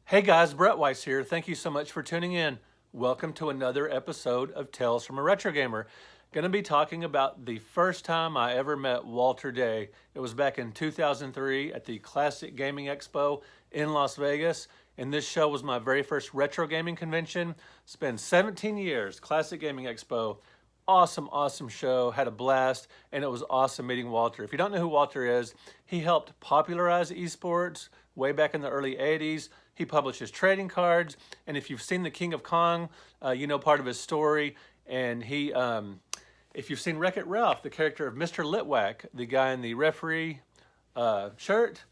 Hey guys, Brett Weiss here. Thank you so much for tuning in. Welcome to another episode of Tales from a Retro Gamer. Going to be talking about the first time I ever met Walter Day. It was back in 2003 at the Classic Gaming Expo in Las Vegas. And this show was my very first retro gaming convention. It's been 17 years, Classic Gaming Expo. Awesome show, had a blast, and it was awesome meeting Walter. If you don't know who Walter is, he helped popularize esports way back in the early 80s. He publishes trading cards, and if you've seen The King of Kong, you know part of his story. And if you've seen Wreck-It Ralph, the character of Mr. Litwack, the guy in the referee shirt,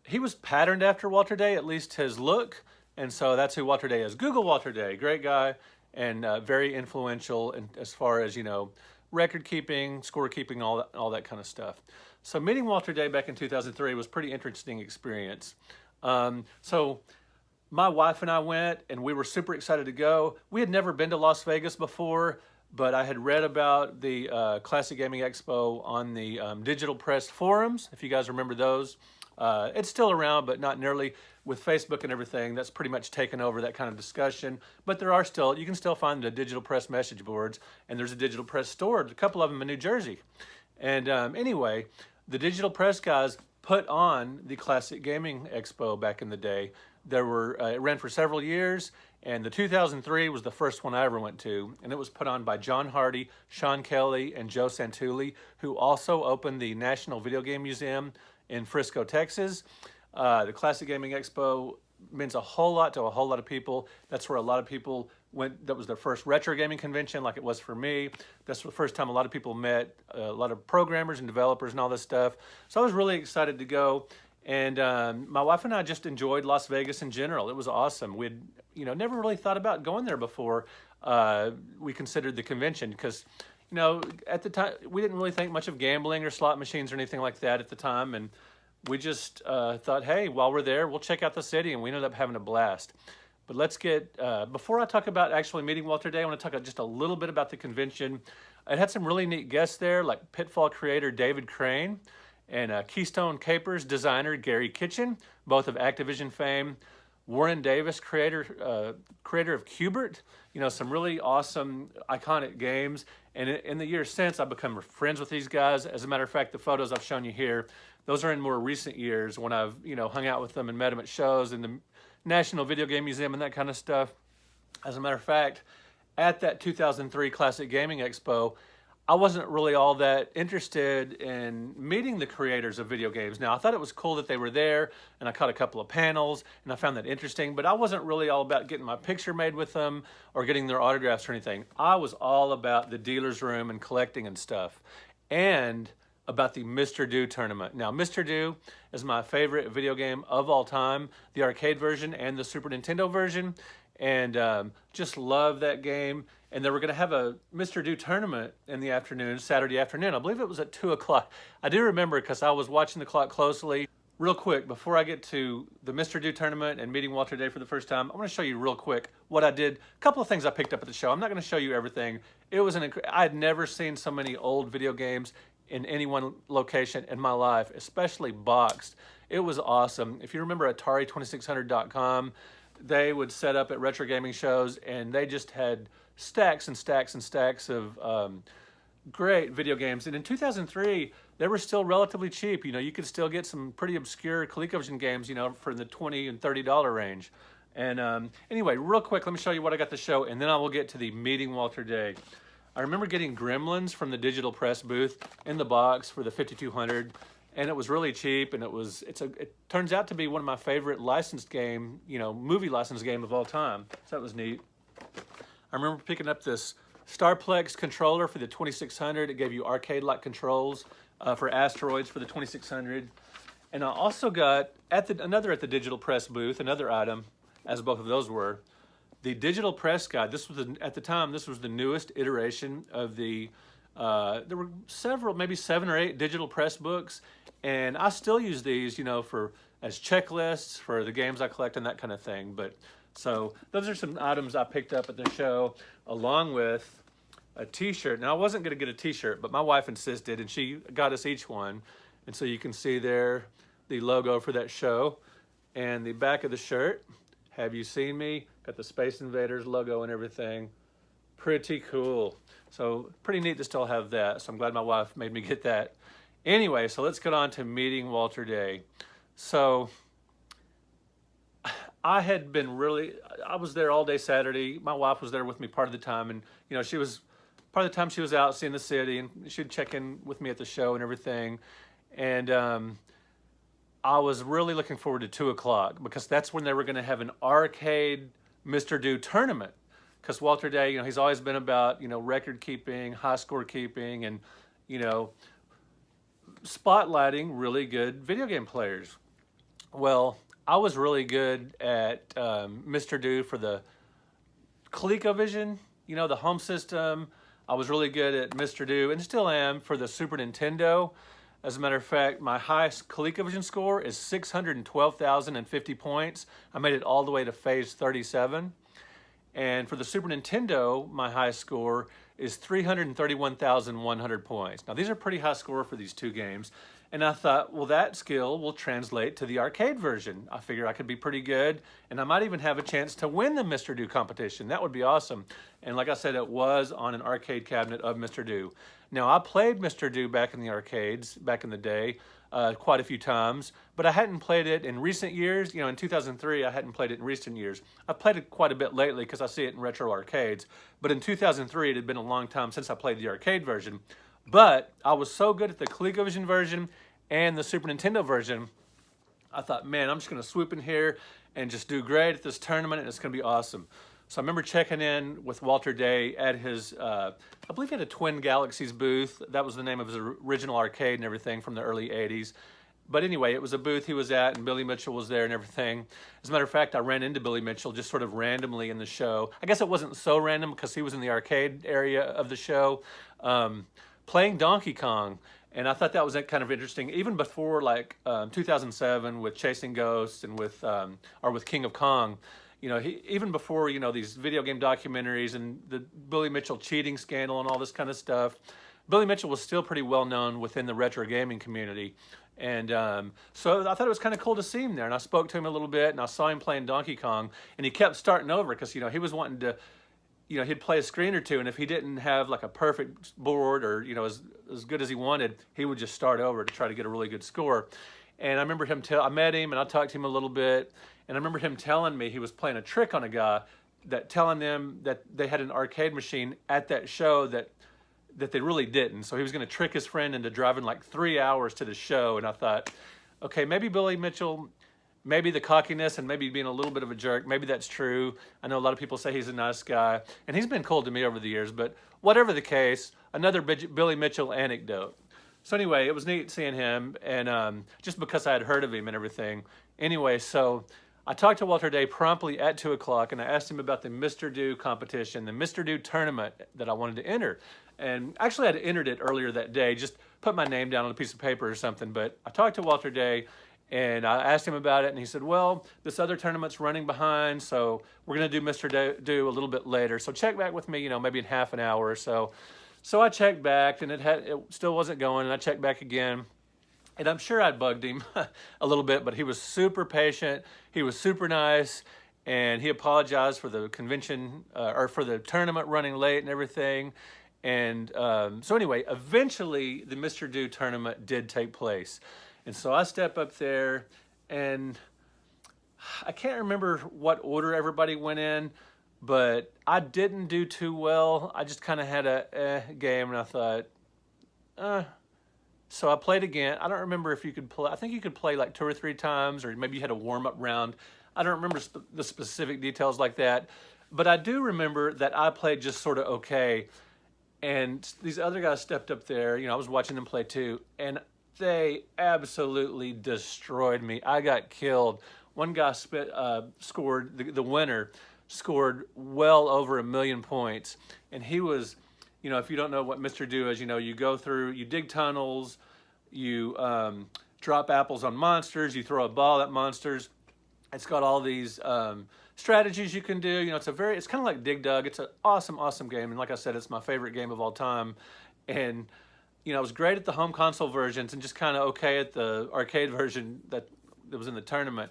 he was patterned after Walter Day, at least his look, and so that's who Walter Day is. Google Walter Day, great guy, and very influential in, as far as, you know, record keeping, score keeping, all that kind of stuff. So meeting Walter Day back in 2003 was a pretty interesting experience. So my wife and I went, and we were super excited to go. We had never been to Las Vegas before, but I had read about the Classic Gaming Expo on the Digital Press forums, if you guys remember those. It's still around, but not nearly. With Facebook and everything, that's pretty much taken over that kind of discussion. But there are still, you can still find the Digital Press message boards, and there's a Digital Press store, a couple of them in New Jersey. And anyway, the Digital Press guys put on the Classic Gaming Expo back in the day. There were, it ran for several years, and the 2003 was the first one I ever went to, and it was put on by John Hardy, Sean Kelly, and Joe Santulli, who also opened the National Video Game Museum in Frisco, Texas. The Classic Gaming Expo means a whole lot to a whole lot of people. That's where a lot of people went. That was their first retro gaming convention, like it was for me. That's the first time a lot of people met a lot of programmers and developers and all this stuff. So I was really excited to go. And my wife and I just enjoyed Las Vegas in general. It was awesome. We'd, you know, never really thought about going there before we considered the convention because, you know, at the time, we didn't really think much of gambling or slot machines or anything like that at the time. And we just thought, hey, while we're there, we'll check out the city, and we ended up having a blast. But let's get, before I talk about actually meeting Walter Day, I want to talk just a little bit about the convention. It had some really neat guests there, like Pitfall creator David Crane, and Keystone Capers designer Gary Kitchen, both of Activision fame. Warren Davis, creator of Qbert, you know, some really awesome, iconic games. And in the years since, I've become friends with these guys. As a matter of fact, the photos I've shown you here, those are in more recent years when I've, you know, hung out with them and met them at shows in the National Video Game Museum and that kind of stuff. As a matter of fact, at that 2003 Classic Gaming Expo, I wasn't really all that interested in meeting the creators of video games. Now, I thought it was cool that they were there, and I caught a couple of panels, and I found that interesting, but I wasn't really all about getting my picture made with them or getting their autographs or anything. I was all about the dealer's room and collecting and stuff, and about the Mr. Do tournament. Now, Mr. Do is my favorite video game of all time, the arcade version and the Super Nintendo version, and just love that game. And they were going to have a Mr. Do tournament in the afternoon, Saturday afternoon. I believe it was at 2 o'clock. I do remember because I was watching the clock closely. Real quick, before I get to the Mr. Do tournament and meeting Walter Day for the first time, I want to show you real quick what I did. A couple of things I picked up at the show. I'm not going to show you everything. It was I had never seen so many old video games in any one location in my life, especially boxed. It was awesome. If you remember Atari2600.com, they would set up at retro gaming shows, and they just had stacks and stacks and stacks of great video games. And in 2003, they were still relatively cheap. You know, you could still get some pretty obscure ColecoVision games, you know, for the $20 and $30 range. And anyway, real quick, let me show you what I got to show, and then I will get to the meeting Walter Day. I remember getting Gremlins from the Digital Press booth in the box for the 5200, and it was really cheap, and it turns out to be one of my favorite licensed game, you know, movie licensed game of all time. So that was neat. I remember picking up this Starplex controller for the 2600. It gave you arcade-like controls for asteroids for the 2600. And I also got, another at the Digital Press booth, another item, as both of those were, the Digital Press Guide. This was, at the time, this was the newest iteration of the, there were several, maybe 7 or 8 digital press books, and I still use these, you know, as checklists for the games I collect and that kind of thing. But so those are some items I picked up at the show, along with a t-shirt. Now, I wasn't going to get a t-shirt, but my wife insisted, and she got us each one. And so you can see there the logo for that show and the back of the shirt. Have you seen me? Got the Space Invaders logo and everything. Pretty cool. So pretty neat to still have that. So I'm glad my wife made me get that. Anyway, so let's get on to meeting Walter Day. So I was there all day Saturday. My wife was there with me part of the time, and part of the time she was out seeing the city, and she'd check in with me at the show and everything. And I was really looking forward to 2 o'clock because that's when they were going to have an arcade Mr. Do tournament. Because Walter Day, he's always been about, record keeping, high score keeping, and, spotlighting really good video game players. Well, I was really good at Mr. Do for the ColecoVision, the home system. I was really good at Mr. Do, and still am, for the Super Nintendo. As a matter of fact, my highest ColecoVision score is 612,050 points. I made it all the way to phase 37. And for the Super Nintendo, my highest score is 331,100 points. Now, these are pretty high score for these 2 games. And I thought, well, that skill will translate to the arcade version. I figure I could be pretty good, and I might even have a chance to win the Mr. Do competition. That would be awesome. And like I said, it was on an arcade cabinet of Mr. Do. Now, I played Mr. Do back in the arcades, back in the day, quite a few times, but I hadn't played it in recent years. In 2003, I hadn't played it in recent years. I've played it quite a bit lately because I see it in retro arcades. But in 2003, it had been a long time since I played the arcade version. But I was so good at the ColecoVision version and the Super Nintendo version, I thought, man, I'm just going to swoop in here and just do great at this tournament, and it's going to be awesome. So I remember checking in with Walter Day at his, I believe he had a Twin Galaxies booth. That was the name of his original arcade and everything from the early 80s. But anyway, it was a booth he was at, and Billy Mitchell was there and everything. As a matter of fact, I ran into Billy Mitchell just sort of randomly in the show. I guess it wasn't so random because he was in the arcade area of the show playing Donkey Kong. And I thought that was kind of interesting, even before 2007 with Chasing Ghosts and with King of Kong. Even before, these video game documentaries and the Billy Mitchell cheating scandal and all this kind of stuff, Billy Mitchell was still pretty well known within the retro gaming community. And so I thought it was kind of cool to see him there. And I spoke to him a little bit, and I saw him playing Donkey Kong, and he kept starting over because, he was wanting to, he'd play a screen or two, and if he didn't have a perfect board or, as good as he wanted, he would just start over to try to get a really good score. And I remember I met him, and I talked to him a little bit, and I remember him telling me he was playing a trick on a guy, telling them that they had an arcade machine at that show that they really didn't. So he was going to trick his friend into driving 3 hours to the show, and I thought, okay, maybe Billy Mitchell, maybe the cockiness and maybe being a little bit of a jerk, maybe that's true. I know a lot of people say he's a nice guy, and he's been cool to me over the years, but whatever the case, another Billy Mitchell anecdote. So anyway, it was neat seeing him, and just because I had heard of him and everything. Anyway, so I talked to Walter Day promptly at 2 o'clock, and I asked him about the Mr. Do competition, the Mr. Do tournament that I wanted to enter. And actually, I'd entered it earlier that day, just put my name down on a piece of paper or something. But I talked to Walter Day, and I asked him about it, and he said, well, this other tournament's running behind, so we're going to do Mr. Do a little bit later. So check back with me, maybe in half an hour or so. So I checked back, and it still wasn't going, and I checked back again. And I'm sure I'd bugged him a little bit, but he was super patient. He was super nice, and he apologized for the convention or for the tournament running late and everything. And so anyway, eventually the Mr. Do tournament did take place. And so I step up there, and I can't remember what order everybody went in, but I didn't do too well. I just kind of had a game, and I thought, So I played again. I don't remember if you could play. I think you could play 2 or 3 times, or maybe you had a warm-up round. I don't remember the specific details like that. But I do remember that I played just sort of okay. And these other guys stepped up there. I was watching them play too. And they absolutely destroyed me. I got killed. One guy scored, the winner, scored well over 1 million points. And he was, if you don't know what Mr. Do is, you go through, you dig tunnels, you drop apples on monsters, you throw a ball at monsters. It's got all these strategies you can do. It's kind of like Dig Dug. It's an awesome, awesome game. And like I said, it's my favorite game of all time. And, I was great at the home console versions and just kind of okay at the arcade version that was in the tournament.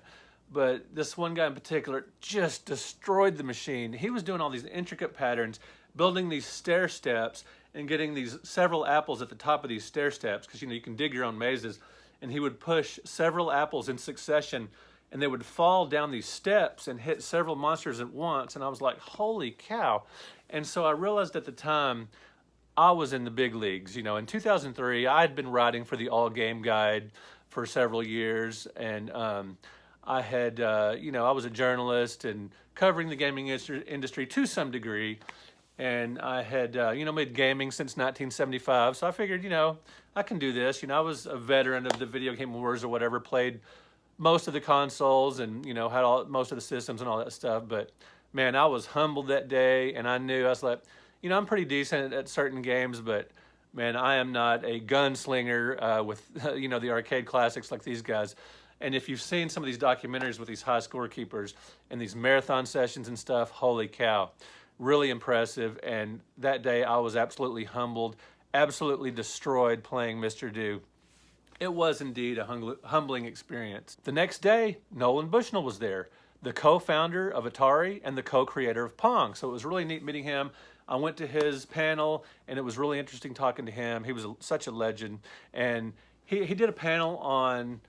but this one guy in particular just destroyed the machine. He was doing all these intricate patterns, building these stair steps and getting these several apples at the top of these stair steps, because you can dig your own mazes. And he would push several apples in succession, and they would fall down these steps and hit several monsters at once. And I was like, holy cow. And so I realized at the time I was in the big leagues. In 2003, I had been writing for the All Game Guide for several years, and I had, I was a journalist and covering the gaming industry to some degree. And I had, made gaming since 1975. So I figured, I can do this. I was a veteran of the video game wars or whatever, played most of the consoles and, had most of the systems and all that stuff. But man, I was humbled that day, and I knew, I was like, I'm pretty decent at certain games, but man, I am not a gunslinger with, the arcade classics like these guys. And if you've seen some of these documentaries with these high scorekeepers and these marathon sessions and stuff, holy cow. Really impressive. And that day I was absolutely humbled, absolutely destroyed playing Mr. Do. It was indeed a humbling experience. The next day, Nolan Bushnell was there, the co-founder of Atari and the co-creator of Pong. So it was really neat meeting him. I went to his panel, and it was really interesting talking to him. He was such a legend. And he did a panel on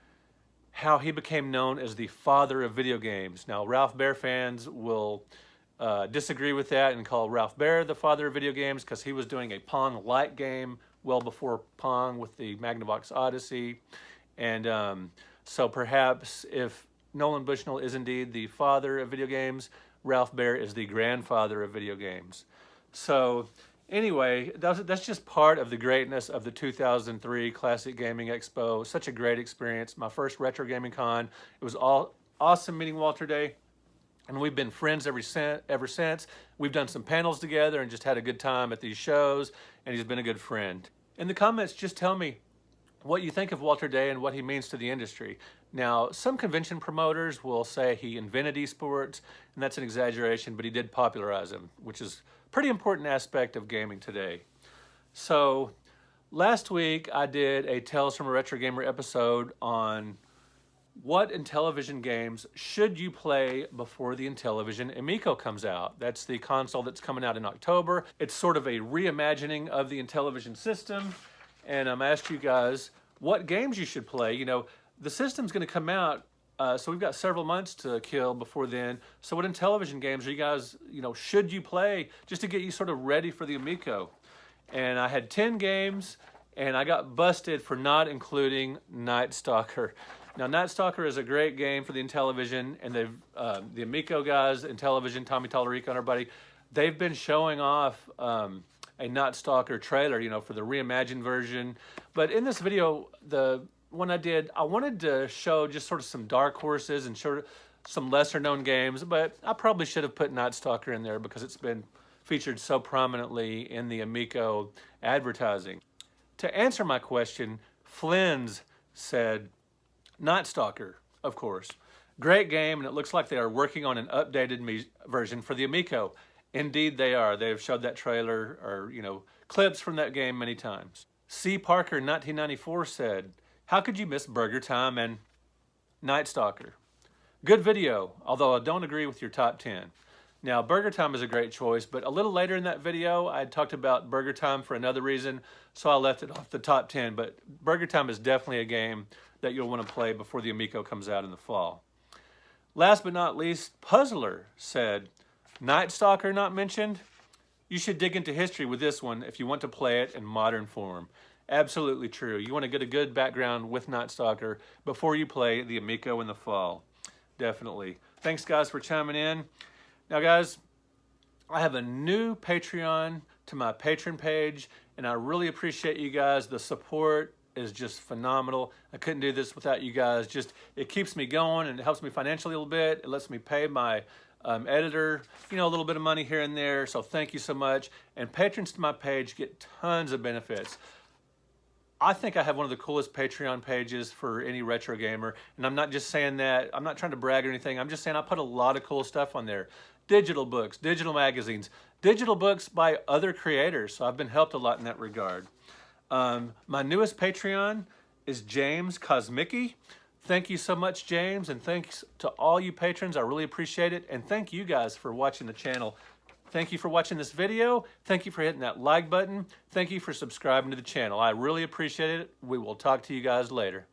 how he became known as the father of video games. Now, Ralph Baer fans will disagree with that and call Ralph Baer the father of video games, because he was doing a Pong-like game well before Pong with the Magnavox Odyssey. And so perhaps if Nolan Bushnell is indeed the father of video games, Ralph Baer is the grandfather of video games. So anyway, that's just part of the greatness of the 2003 Classic Gaming Expo. Such a great experience. My first Retro Gaming Con. It was awesome meeting Walter Day. And we've been friends ever since. We've done some panels together and just had a good time at these shows, and he's been a good friend. In the comments, just tell me what you think of Walter Day and what he means to the industry. Now, some convention promoters will say he invented esports, and that's an exaggeration, but he did popularize them, which is a pretty important aspect of gaming today. So last week, I did a Tales from a Retro Gamer episode on what Intellivision games should you play before the Intellivision Amico comes out. That's the console that's coming out in October. It's sort of a reimagining of the Intellivision system. And I'm asking you guys what games you should play. The system's going to come out, so we've got several months to kill before then. So what Intellivision games are you guys, should you play just to get you sort of ready for the Amico? And I had 10 games, and I got busted for not including Night Stalker. Now, Night Stalker is a great game for the Intellivision, and the Amico guys, Intellivision, Tommy Tallarico and everybody, they've been showing off a Night Stalker trailer, for the reimagined version. But in this video, the one I did, I wanted to show just sort of some dark horses and show some lesser known games, but I probably should have put Night Stalker in there because it's been featured so prominently in the Amico advertising. To answer my question, Flynn's said, Night Stalker, of course. Great game, and it looks like they are working on an updated version for the Amico. Indeed they are. They have showed that trailer or, clips from that game many times. C. Parker 1994 said, how could you miss Burger Time and Night Stalker? Good video, although I don't agree with your top 10. Now, Burger Time is a great choice, but a little later in that video, I talked about Burger Time for another reason, so I left it off the top 10. But Burger Time is definitely a game that you'll want to play before the Amico comes out in the fall. Last but not least, Puzzler said, Night Stalker not mentioned? You should dig into history with this one if you want to play it in modern form. Absolutely true. You want to get a good background with Night Stalker before you play the Amico in the fall. Definitely. Thanks, guys, for chiming in. Now, guys, I have a new Patreon to my Patreon page, and I really appreciate you guys. The support is just phenomenal. I couldn't do this without you guys. It keeps me going, and it helps me financially a little bit. It lets me pay my editor, a little bit of money here and there. So thank you so much. And patrons to my page get tons of benefits. I think I have one of the coolest Patreon pages for any retro gamer. And I'm not just saying that. I'm not trying to brag or anything. I'm just saying I put a lot of cool stuff on there. Digital books, digital magazines, digital books by other creators. So I've been helped a lot in that regard. My newest Patreon is James Kosmicki. Thank you so much, James, and thanks to all you patrons. I really appreciate it. And thank you guys for watching the channel. Thank you for watching this video. Thank you for hitting that like button. Thank you for subscribing to the channel. I really appreciate it. We will talk to you guys later.